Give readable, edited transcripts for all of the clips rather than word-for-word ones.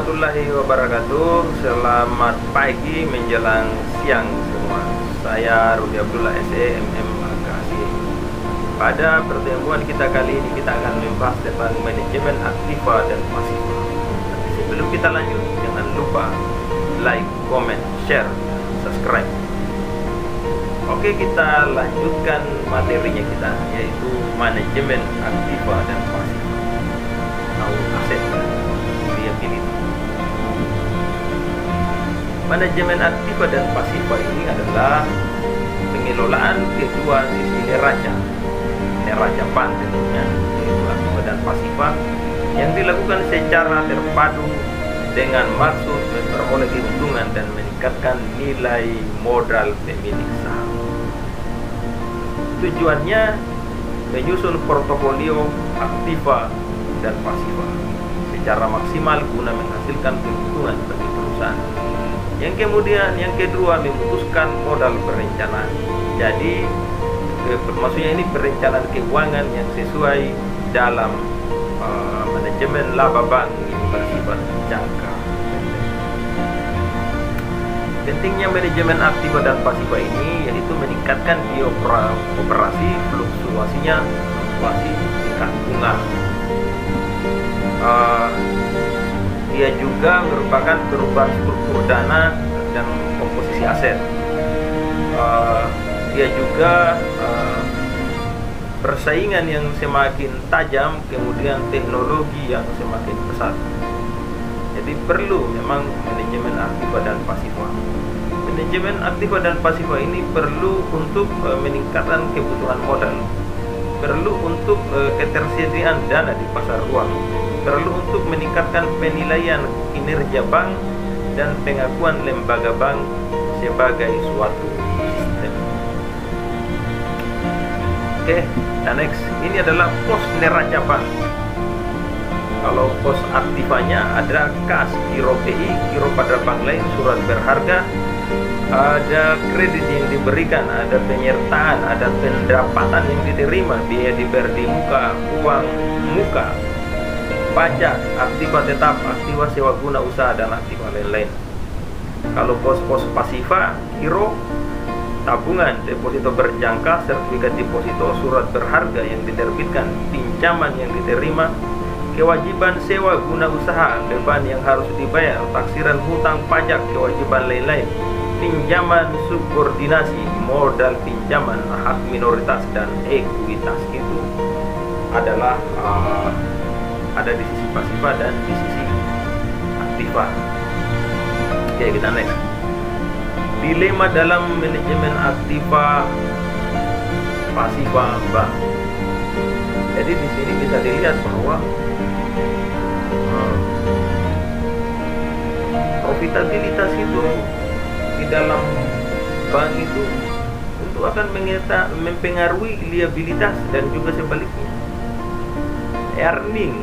warahmatullahi wabarakatuh. Selamat pagi menjelang siang semua. Saya Rudi Abdullah SE MM Makasi. Pada pertemuan kita kali ini kita akan membahas tentang manajemen aktiva dan pasiva. Sebelum kita lanjut, jangan lupa like, comment, share, subscribe. Oke, kita lanjutkan materinya kita, yaitu manajemen aktiva dan pasiva atau aset liability. Manajemen aktiva dan pasiva ini adalah pengelolaan kedua sisi neraca ban tentunya, yaitu aktiva dan pasiva, yang dilakukan secara terpadu dengan maksud memperoleh keuntungan dan meningkatkan nilai modal pemilik saham. Tujuannya menyusun portofolio aktiva dan pasiva secara maksimal guna menghasilkan keuntungan bagi perusahaan. Yang kedua, memutuskan modal perencanaan. Jadi maksudnya ini perencanaan keuangan yang sesuai dalam manajemen laba bank yang bersifat jangka pendek. Pentingnya manajemen aktiva dan pasiva ini yaitu meningkatkan operasi fluktuasi tingkat bunga. Dia juga merupakan perubahan struktur dana dan komposisi aset. Dia juga persaingan yang semakin tajam, kemudian teknologi yang semakin pesat. Jadi perlu memang manajemen aktiva dan pasiva. Manajemen aktiva dan pasiva ini perlu untuk meningkatkan kebutuhan modal, perlu untuk ketersediaan dana di pasar uang, perlu untuk meningkatkan penilaian kinerja bank dan pengakuan lembaga bank sebagai suatu sistem. Oke, dan next, ini adalah pos neraca bank. Kalau pos aktivanya ada kas, giro PI, giro pada bank lain, surat berharga, ada kredit yang diberikan, ada penyertaan, ada pendapatan yang diterima, biaya dibayar di muka, uang muka, pajak, aktiva tetap, aktiva sewa guna usaha, dan aktiva lain-lain. Kalau pos-pos pasiva, giro, tabungan, deposito berjangka, sertifikat deposito, surat berharga yang diterbitkan, pinjaman yang diterima, kewajiban sewa guna usaha, beban yang harus dibayar, taksiran hutang, pajak, kewajiban lain-lain, pinjaman subordinasi, modal pinjaman, hak minoritas, dan ekuitas itu adalah ada di sisi pasiva dan di sisi aktiva. Oke, kita next. Dilema dalam manajemen aktiva pasiva bank. Jadi di sini bisa dilihat bahwa profitabilitas itu di dalam bank itu tentu akan mempengaruhi liabilitas dan juga sebaliknya. Earning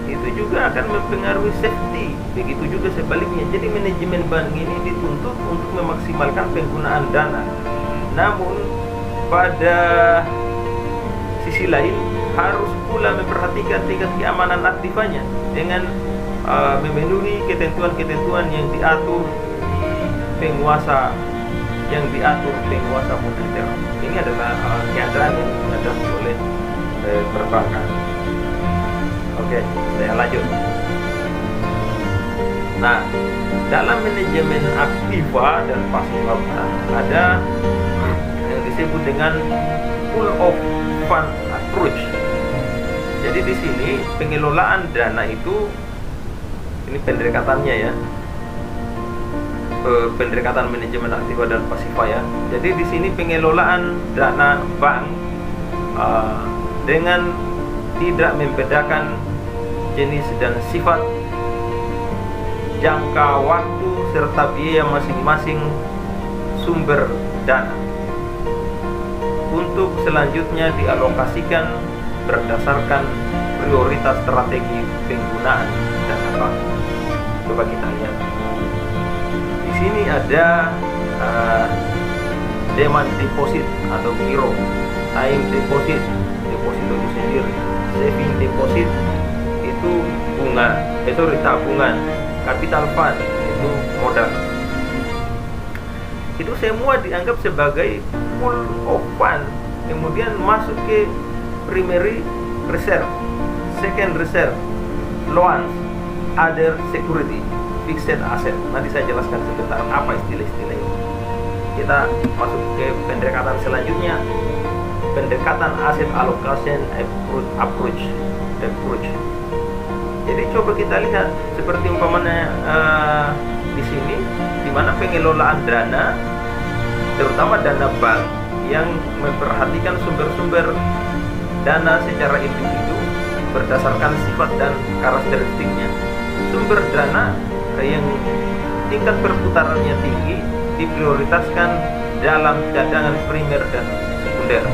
itu juga akan mempengaruhi safety, begitu juga sebaliknya. Jadi manajemen bank ini dituntut untuk memaksimalkan penggunaan dana, namun pada sisi lain harus pula memperhatikan tingkat keamanan aktivanya dengan memenuhi ketentuan-ketentuan yang diatur penguasa moneter. Ini adalah keadaan yang dihadapi oleh perbankan. Oke, saya lanjut. Nah, dalam manajemen aktiva dan pasiva ada yang disebut dengan pool of fund approach. Jadi di sini pengelolaan dana itu, ini pendekatannya ya, pendekatan manajemen aktiva dan pasiva ya. Jadi di sini pengelolaan dana bank dengan tidak membedakan jenis dan sifat, jangka waktu, serta biaya masing-masing sumber dana untuk selanjutnya dialokasikan berdasarkan prioritas strategi penggunaan dana bank. Coba kita lihat. Di sini ada demand deposit atau giro, time deposit, deposito itu sendiri, saving deposit itu tabungan, capital fund itu modal. Itu semua dianggap sebagai pool of fund, kemudian masuk ke primary reserve, second reserve, loans, other security, fixed asset. Nanti saya jelaskan sebentar apa istilah-istilah itu. Kita masuk ke pendekatan selanjutnya, pendekatan asset allocation approach. Jadi coba kita lihat seperti umpamanya di sini, di mana pengelolaan dana, terutama dana bank yang memperhatikan sumber-sumber dana secara individu berdasarkan sifat dan karakteristiknya. Sumber dana yang tingkat perputarannya tinggi diprioritaskan dalam cadangan primer dan sekunder.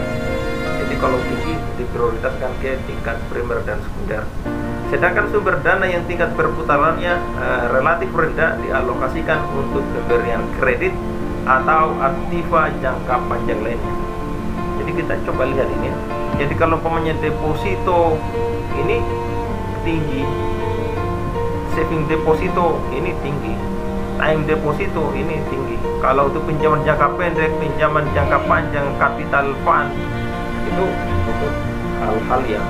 Jadi kalau tinggi diprioritaskan ke tingkat primer dan sekunder. Sedangkan sumber dana yang tingkat perputarannya relatif rendah dialokasikan untuk pemberian kredit atau aktiva jangka panjang lainnya. Jadi kita coba lihat ini. Jadi kalau umpamanya deposito ini tinggi, saving deposito ini tinggi, time deposito ini tinggi. Kalau untuk pinjaman jangka pendek, pinjaman jangka panjang, capital fund itu untuk hal-hal yang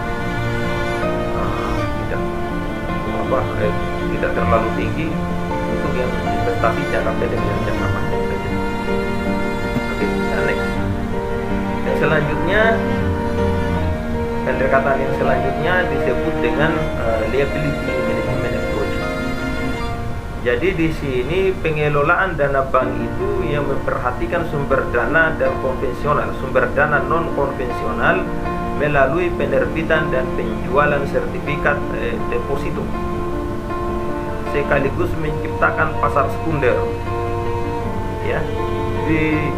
tidak terlalu tinggi untuk yang investasi jangka pendek dan jangka panjang saja. Oke, next. Yang selanjutnya, pendekatan yang selanjutnya disebut dengan liability management approach. Jadi di sini pengelolaan dana bank itu yang memperhatikan sumber dana dan konvensional, sumber dana non konvensional melalui penerbitan dan penjualan sertifikat deposito, sekaligus menciptakan pasar sekunder. Ya, di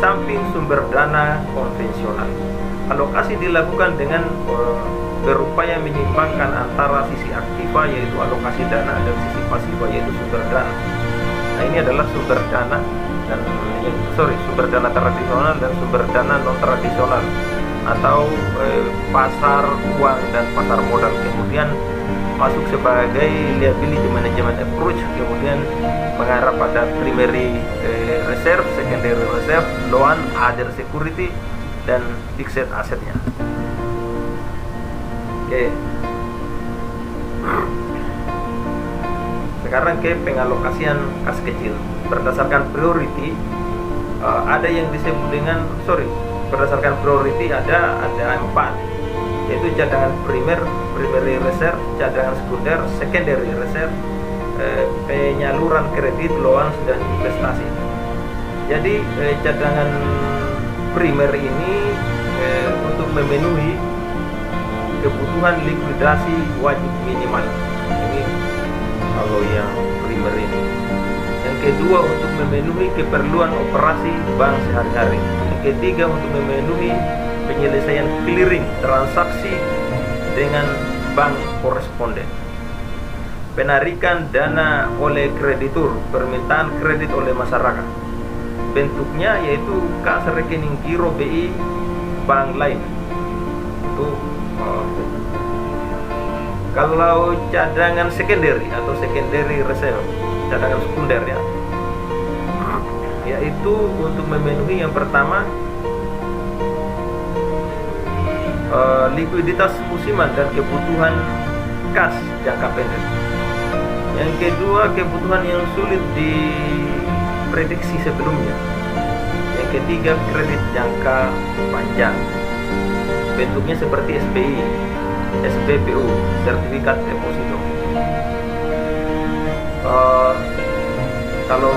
samping sumber dana konvensional, alokasi dilakukan dengan berupaya menyimbangkan antara sisi aktiva yaitu alokasi dana dan sisi pasiva yaitu sumber dana. Nah, ini adalah sumber dana dan sumber dana tradisional dan sumber dana non tradisional atau pasar uang dan pasar modal. Kemudian masuk sebagai liability management approach, kemudian mengarah pada primary reserve, secondary reserve, loan, other security, dan fixed assetnya. Oke. Sekarang ke pengalokasian kas kecil berdasarkan priority. Ada yang disebut dengan berdasarkan priority ada 4, yaitu cadangan primary reserve, cadangan sekunder, secondary reserve, penyaluran kredit, loans, dan investasi. Jadi cadangan primer ini untuk memenuhi kebutuhan likuidasi wajib minimal. Ini kalau yang primer ini. Yang kedua, untuk memenuhi keperluan operasi bank sehari-hari. Yang ketiga, untuk memenuhi penyelesaian clearing transaksi dengan bank koresponden. Penarikan dana oleh kreditur, permintaan kredit oleh masyarakat. Bentuknya yaitu kas rekening giro BI bank lain. Itu kalau cadangan secondary atau secondary reserve, cadangan sekunder ya, yaitu untuk memenuhi yang pertama likuiditas musiman dan kebutuhan kas jangka pendek. Yang kedua, kebutuhan yang sulit diprediksi sebelumnya. Yang ketiga, kredit jangka panjang. Bentuknya seperti SPI, SPBU, sertifikat deposito. Kalau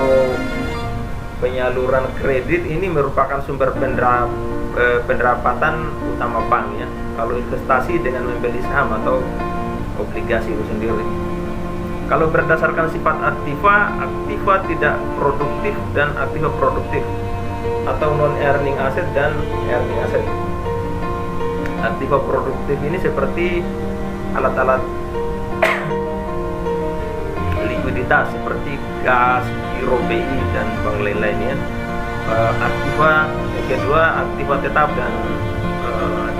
penyaluran kredit ini merupakan sumber pendapatan utama bank ya. Kalau investasi dengan membeli saham atau obligasi itu sendiri. Kalau berdasarkan sifat aktiva tidak produktif dan aktiva produktif, atau non earning asset dan earning asset. Aktiva produktif ini seperti alat-alat likuiditas seperti gas, giro BI, dan bank lain-lainnya. Aktiva yang kedua, aktiva tetap dan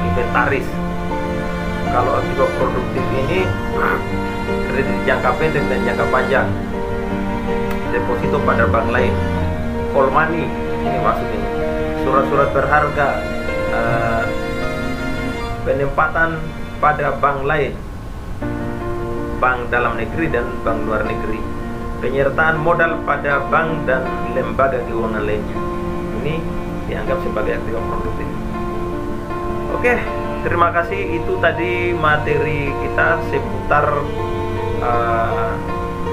inventaris. Kalau aktiva produktif ini kredit jangka pendek dan jangka panjang, deposito pada bank lain, call money, ini maksudnya surat-surat berharga, penempatan pada bank lain, bank dalam negeri dan bank luar negeri, penyertaan modal pada bank dan lembaga keuangan lainnya. Ini dianggap sebagai aktiva produktif. Oke, terima kasih. Itu tadi materi kita seputar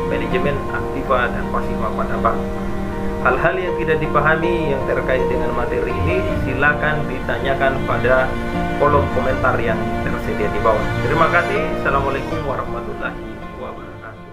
manajemen aktiva dan pasiva pada bank. Hal-hal yang tidak dipahami yang terkait dengan materi ini silakan ditanyakan pada kolom komentar yang tersedia di bawah. Terima kasih. Assalamualaikum warahmatullahi wabarakatuh.